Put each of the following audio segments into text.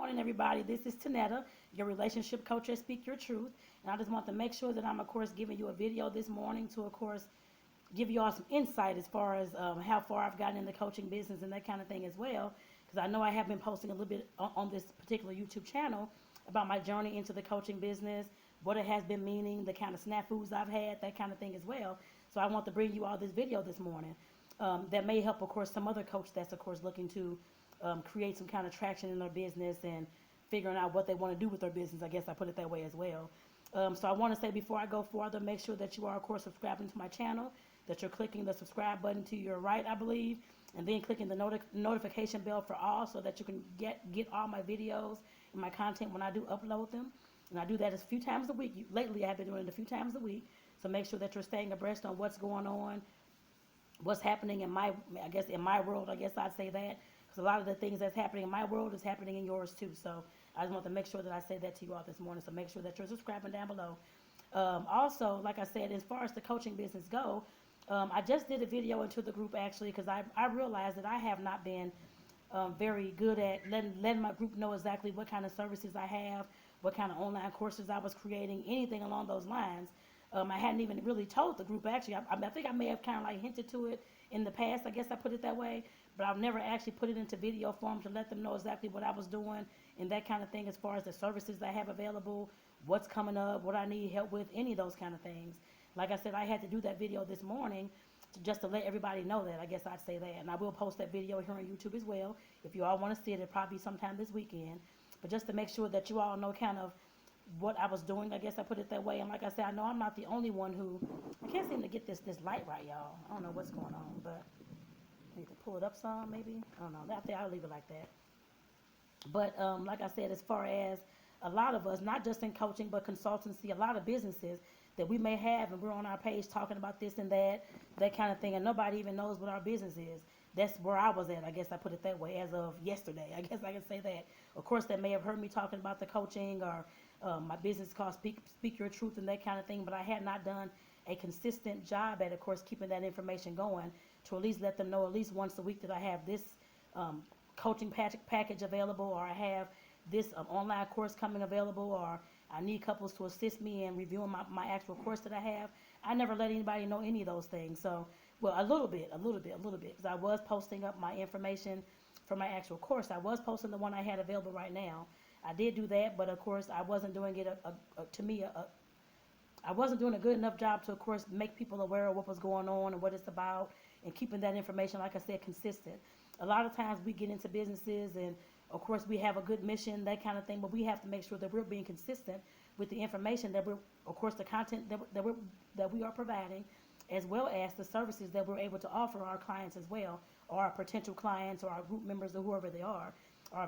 morning, everybody. This is Tonetta, your relationship coach at Speak Your Truth. And I just want to make sure that I'm, of course, giving you a video this morning to, of course, give you all some insight as far as how far I've gotten in the coaching business and that kind of thing as well. Because I know I have been posting a little bit on this particular YouTube channel about my journey into the coaching business, what it has been meaning, the kind of snafus I've had, that kind of thing as well. So I want to bring you all this video this morning that may help, of course, some other coach that's, of course, looking to create some kind of traction in their business and figuring out what they want to do with their business. I guess I put it that way as well. So I want to say before I go further, make sure that you are, of course, subscribing to my channel, that you're clicking the subscribe button to your right, I believe, and then clicking the notification bell for all so that you can get all my videos and my content when I do upload them. And I do that a few times a week. Lately, I've been doing it a few times a week. So make sure that you're staying abreast on what's going on, what's happening in my world, I guess I'd say that. Because a lot of the things that's happening in my world is happening in yours too. So I just want to make sure that I say that to you all this morning. So make sure that you're subscribing down below. Also, like I said, as far as the coaching business go, I just did a video into the group actually because I realized that I have not been very good at letting my group know exactly what kind of services I have, what kind of online courses I was creating, anything along those lines. I hadn't even really told the group actually. I think I may have kind of like hinted to it in the past. I guess I put it that way, but I've never actually put it into video form to let them know exactly what I was doing and that kind of thing as far as the services I have available, what's coming up, what I need help with, any of those kind of things. Like I said, I had to do that video this morning just to let everybody know that. I guess I'd say that. And I will post that video here on YouTube as well. If you all want to see it, it'll probably be sometime this weekend. But just to make sure that you all know kind of what I was doing, I guess I put it that way. And like I said, I know I'm not the only one who, I can't seem to get this light right, y'all. I don't know what's going on, but I need to pull it up some, maybe. I don't know. I think I'll leave it like that. But like I said, as far as a lot of us, not just in coaching, but consultancy, a lot of businesses that we may have, and we're on our page talking about this and that kind of thing, and nobody even knows what our business is. That's where I was at, I guess I put it that way, as of yesterday. I guess I can say that. Of course, they may have heard me talking about the coaching or my business called Speak Your Truth and that kind of thing, but I had not done a consistent job at, of course, keeping that information going to at least let them know at least once a week that I have this coaching package available, or I have this online course coming available, or I need couples to assist me in reviewing my actual course that I have. I never let anybody know any of those things. So, well, a little bit, because I was posting up my information for my actual course. I was posting the one I had available right now. I did do that, but of course I wasn't doing it I wasn't doing a good enough job to, of course, make people aware of what was going on and what it's about and keeping that information, like I said, consistent. A lot of times we get into businesses and, of course, we have a good mission, that kind of thing, but we have to make sure that we're being consistent with the information that we're, of course, the content that we are providing, as well as the services that we're able to offer our clients as well, or our potential clients or our group members or whoever they are.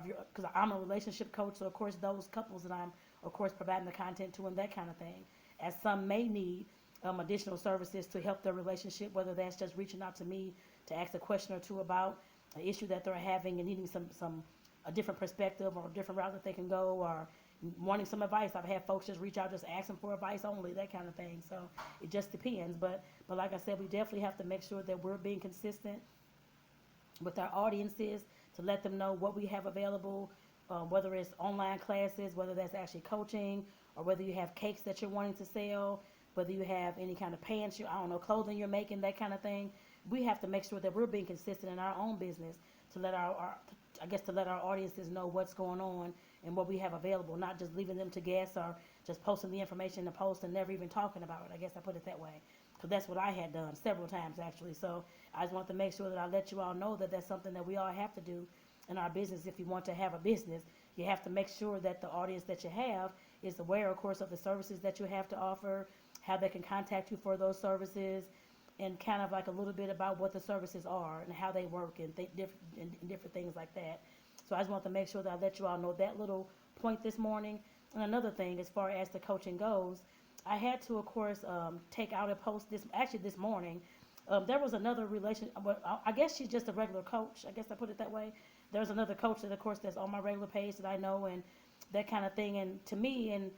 Because I'm a relationship coach, so of course those couples that I'm, of course, providing the content to and that kind of thing. As some may need additional services to help their relationship, whether that's just reaching out to me to ask a question or two about an issue that they're having and needing a different perspective or a different route that they can go, or wanting some advice. I've had folks just reach out just asking for advice only, that kind of thing. So it just depends. But like I said, we definitely have to make sure that we're being consistent with our audiences to let them know what we have available, whether it's online classes, whether that's actually coaching, or whether you have cakes that you're wanting to sell, whether you have any kind of pants, clothing you're making, that kind of thing. We have to make sure that we're being consistent in our own business to let our audiences know what's going on and what we have available, not just leaving them to guess or just posting the information in the post and never even talking about it. I guess I put it that way, because that's what I had done several times actually. So I just want to make sure that I let you all know that that's something that we all have to do in our business. If you want to have a business, you have to make sure that the audience that you have is aware, of course, of the services that you have to offer, how they can contact you for those services, and kind of like a little bit about what the services are and how they work and different things like that. So I just want to make sure that I let you all know that little point this morning. And another thing, as far as the coaching goes, I had to, of course, take out a post this morning. There was another I guess she's just a regular coach. I guess I put it that way. There's another coach that, of course, that's on my regular page that I know and that kind of thing. And to me, and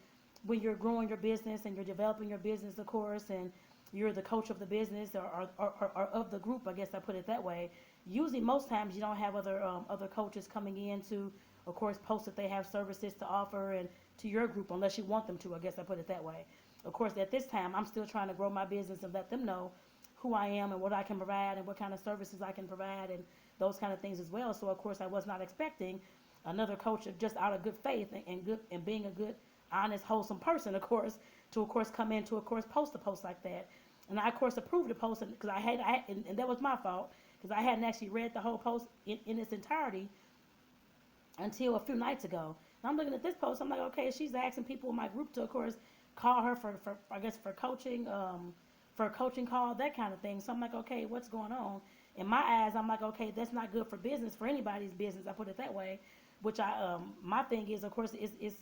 when you're growing your business and you're developing your business, of course, and you're the coach of the business or of the group, I guess I put it that way. Usually, most times, you don't have other coaches coming in to, of course, post that they have services to offer and to your group, unless you want them to. I guess I put it that way. Of course, at this time, I'm still trying to grow my business and let them know who I am and what I can provide and what kind of services I can provide and those kind of things as well. So, of course, I was not expecting another coach just out of good faith and being a good, honest, wholesome person, of course, to, of course, come in to, of course, post a post like that. And I, of course, approved the post because and that was my fault because I hadn't actually read the whole post in its entirety until a few nights ago. And I'm looking at this post. I'm like, okay, she's asking people in my group to, of course, call her for I guess for a coaching call, that kind of thing. So I'm like, okay, what's going on? In my eyes, I'm like, okay, that's not good for business, for anybody's business. I put it that way. Which my thing is, of course, is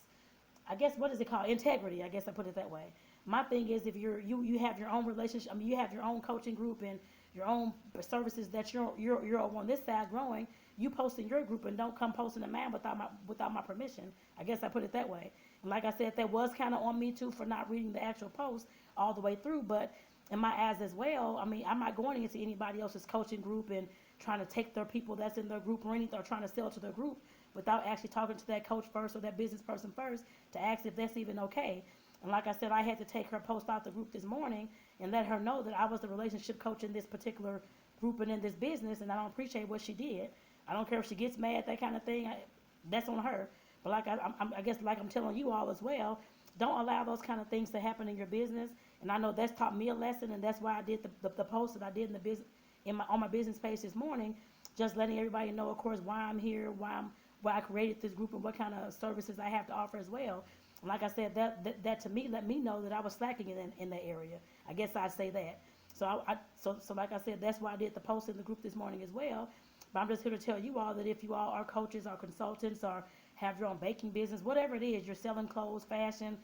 I guess, what is it called? Integrity. I guess I put it that way. My thing is, if you have your own relationship, I mean, you have your own coaching group and your own services that you're on this side growing. You post in your group and don't come posting in mine without my permission. I guess I put it that way. And like I said, that was kind of on me too for not reading the actual post all the way through. But in my eyes as well, I mean, I'm not going into anybody else's coaching group and trying to take their people that's in their group or anything, or trying to sell to their group without actually talking to that coach first or that business person first to ask if that's even okay. And like I said, I had to take her post out the group this morning and let her know that I was the relationship coach in this particular group and in this business, and I don't appreciate what she did. I don't care if she gets mad, that kind of thing. That's on her. But like I guess, like I'm telling you all as well, don't allow those kind of things to happen in your business. And I know that's taught me a lesson, and that's why I did the post that I did in the business on my business page this morning, just letting everybody know, of course, why I'm here, why I created this group, and what kind of services I have to offer as well. And like I said, that to me let me know that I was slacking in that area. I guess I'd say that. So so like I said, that's why I did the post in the group this morning as well. But I'm just here to tell you all that if you all are coaches or consultants or have your own baking business, whatever it is, you're selling clothes, fashion,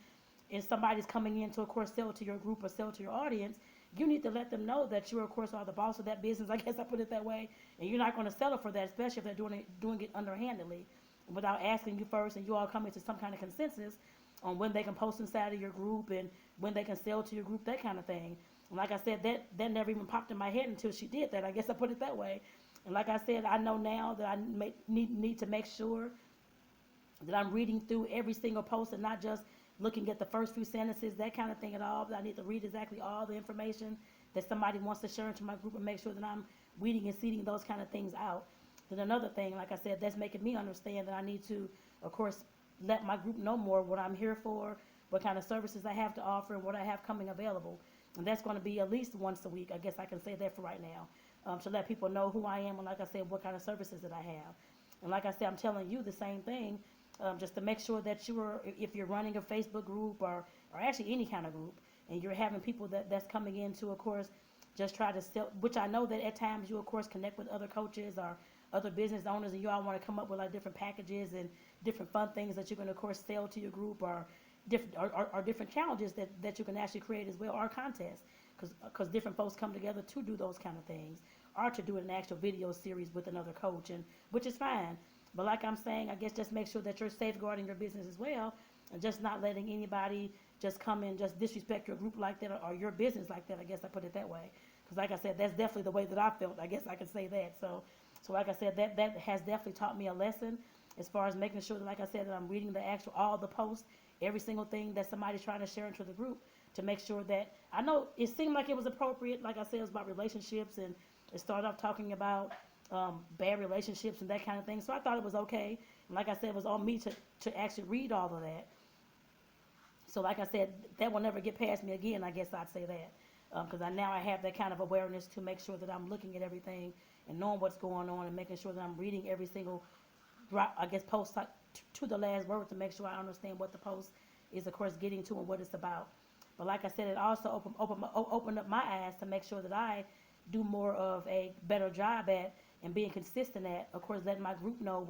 and somebody's coming in to, of course, sell to your group or sell to your audience, you need to let them know that you, of course, are the boss of that business. I guess I put it that way. And you're not going to settle for that, especially if they're doing it underhandedly without asking you first, and you all come into some kind of consensus on when they can post inside of your group and when they can sell to your group, that kind of thing. And like I said, that never even popped in my head until she did that. I guess I put it that way. And like I said, I know now that I need to make sure that I'm reading through every single post and not just looking at the first few sentences, that kind of thing at all. But I need to read exactly all the information that somebody wants to share into my group and make sure that I'm weeding and seeding those kind of things out. Then another thing, like I said, that's making me understand that I need to, of course, let my group know more what I'm here for, what kind of services I have to offer, and what I have coming available. And that's going to be at least once a week. I guess I can say that for right now, to let people know who I am and, like I said, what kind of services that I have. And like I said, I'm telling you the same thing, just to make sure that if you're running a Facebook group or actually any kind of group, and you're having people that's coming in to, of course, just try to sell, which I know that at times you, of course, connect with other coaches or other business owners, and you all want to come up with like different packages and different fun things that you're going to, of course, sell to your group, or different challenges that you can actually create as well, or contests, because different folks come together to do those kind of things, or to do an actual video series with another coach, and which is fine. But like I'm saying, I guess just make sure that you're safeguarding your business as well, and just not letting anybody just come and just disrespect your group like that, or your business like that. I guess I put it that way, because like I said, that's definitely the way that I felt. I guess I can say that. So like I said, that has definitely taught me a lesson as far as making sure that, like I said, that I'm reading all the posts, every single thing that somebody's trying to share into the group, to make sure that I know it seemed like it was appropriate. Like I said, it was about relationships, and it started off talking about bad relationships and that kind of thing. So I thought it was okay. And like I said, it was on me to actually read all of that. So like I said, that will never get past me again. I guess I'd say that. Because now I have that kind of awareness to make sure that I'm looking at everything and knowing what's going on, and making sure that I'm reading every single, I guess, post to the last word, to make sure I understand what the post is, of course, getting to and what it's about. But like I said, it also opened up my eyes to make sure that I do more of a better job at and being consistent at, of course, letting my group know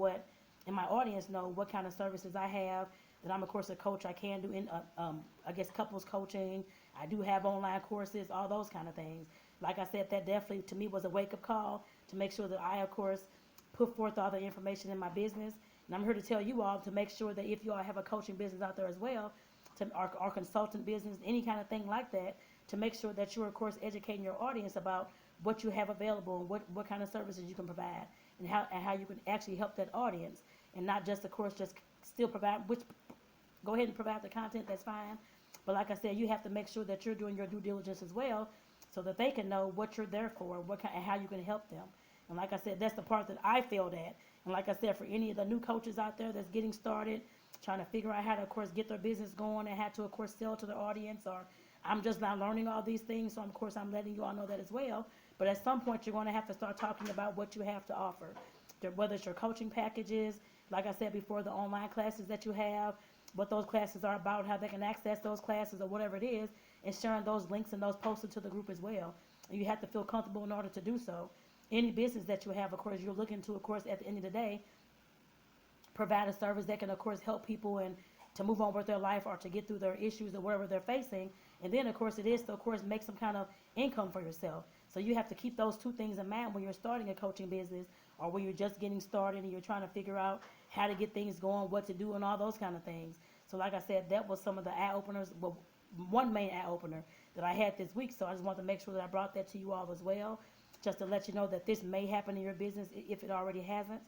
and my audience know what kind of services I have. That I'm, of course, a coach. I can do I guess, couples coaching. I do have online courses, all those kind of things. Like I said, that definitely to me was a wake-up call to make sure that I, of course, put forth all the information in my business. And I'm here to tell you all to make sure that if you all have a coaching business out there as well, or consultant business, any kind of thing like that, to make sure that you're, of course, educating your audience about what you have available and what kind of services you can provide, and how you can actually help that audience. and not just, of course, just still provide, which go ahead and provide the content, that's fine. But like I said, you have to make sure that you're doing your due diligence as well so that they can know what you're there for, what kind, and how you can help them. And like I said, that's the part that I failed at. And like I said, for any of the new coaches out there that's getting started, trying to figure out how to, of course, get their business going and how to, of course, sell to their audience, or I'm just not learning all these things, so of course I'm letting you all know that as well. But at some point, you're going to have to start talking about what you have to offer, whether it's your coaching packages, like I said before, the online classes that you have, what those classes are about, how they can access those classes or whatever it is, and sharing those links and those posts into the group as well. And you have to feel comfortable in order to do so. Any business that you have, of course, you're looking to, of course, at the end of the day, provide a service that can, of course, help people and to move on with their life or to get through their issues or whatever they're facing. And then, of course, it is to, of course, make some kind of income for yourself. So you have to keep those two things in mind when you're starting a coaching business or when you're just getting started and you're trying to figure out how to get things going, what to do, and all those kind of things. So like I said, that was some of the eye openers, well, one main eye opener that I had this week. So I just want to make sure that I brought that to you all as well, just to let you know that this may happen in your business if it already hasn't.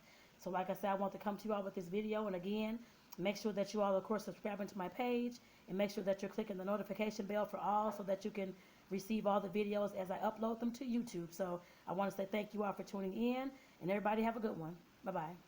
So like I said, I want to come to you all with this video. And again, make sure that you all, of course, subscribing to my page, and make sure that you're clicking the notification bell for all so that you can receive all the videos as I upload them to YouTube. So I want to say thank you all for tuning in, and everybody have a good one. Bye-bye.